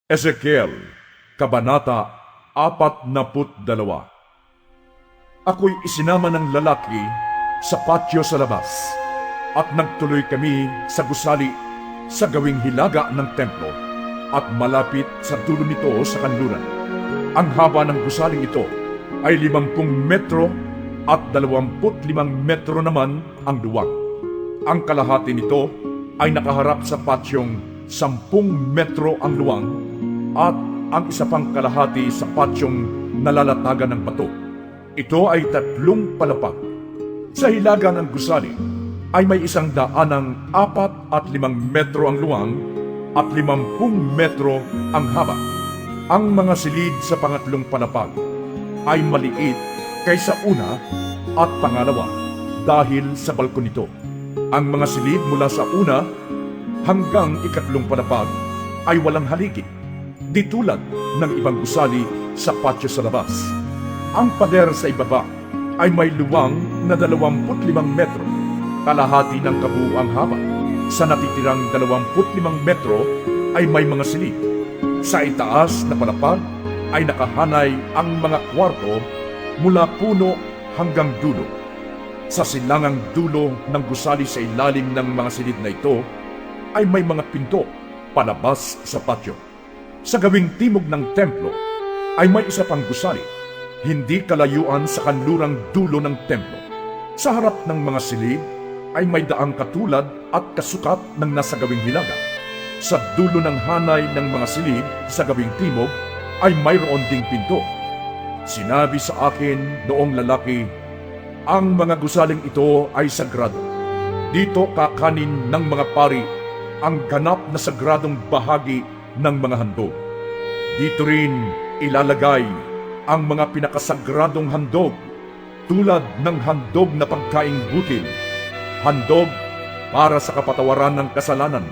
Ezekiel, Kabanata 42. Ako'y isinama ng lalaki sa patio sa labas, at nagtuloy kami sa gusali sa gawing hilaga ng templo, at malapit sa dulo nito sa kanluran. Ang haba ng gusaling ito ay 50 metro at 25 metro naman ang luwag. Ang kalahati nito ay nakaharap sa patyong 10 metro ang luwang, at ang isa pang kalahati sa patyong nalalatagan ng bato. Ito ay 3 palapag. Sa hilaga ng gusali ay may 100 4 at 5 metro ang luwang at 50 metro ang haba. Ang mga silid sa pangatlong palapag ay maliit kaysa una at pangalawa dahil sa balkon nito. Ang mga silid mula sa una hanggang ikatlong palapag ay walang haligi, di tulad ng ibang gusali sa patio sa labas. Ang pader sa ibaba ay may luwang na 25 metro, kalahati ng kabuuang haba. Sa natitirang 25 metro ay may mga silid. Sa itaas na palapag ay nakahanay ang mga kwarto mula puno hanggang dulo. Sa silangang dulo ng gusali sa ilalim ng mga silid na ito ay may mga pinto palabas sa patio. Sa gawing timog ng templo ay may isa pang gusali, hindi kalayuan sa kanlurang dulo ng templo. Sa harap ng mga silid ay may daang katulad at kasukat ng nasa gawing hilaga. Sa dulo ng hanay ng mga silid sa gawing timog ay mayroon ding pinto. Sinabi sa akin noong lalaki, ang mga gusaling ito ay sagrado. Dito kakanin ng mga pari ang ganap na sagradong bahagi ng mga handog. Dito rin ilalagay ang mga pinakasagradong handog, tulad ng handog na pagkaing butil, handog para sa kapatawaran ng kasalanan,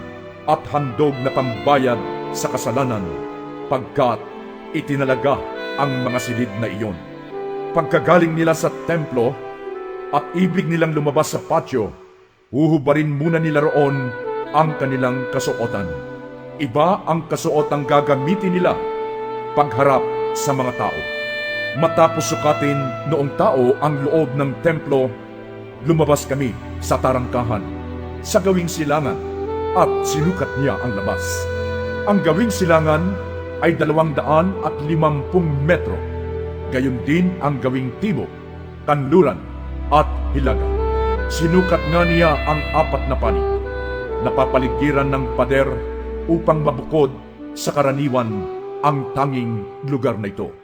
at handog na pambayad sa kasalanan, pagkat itinalaga ang mga silid na iyon. Pagkagaling nila sa templo at ibig nilang lumabas sa patio, huhubarin muna nila roon ang kanilang kasuotan. Iba ang kasuotang gagamitin nila pagharap sa mga tao. Matapos sukatin noong tao ang loob ng templo, lumabas kami sa tarangkahan sa gawing silangan at sinukat niya ang labas. Ang gawing silangan ay 250 metro. Gayon din ang gawing timog, kanluran at hilaga. Sinukat nga niya ang 4 na panig. Napapaligiran ng pader upang mabukod sa karaniwan ang tanging lugar na ito.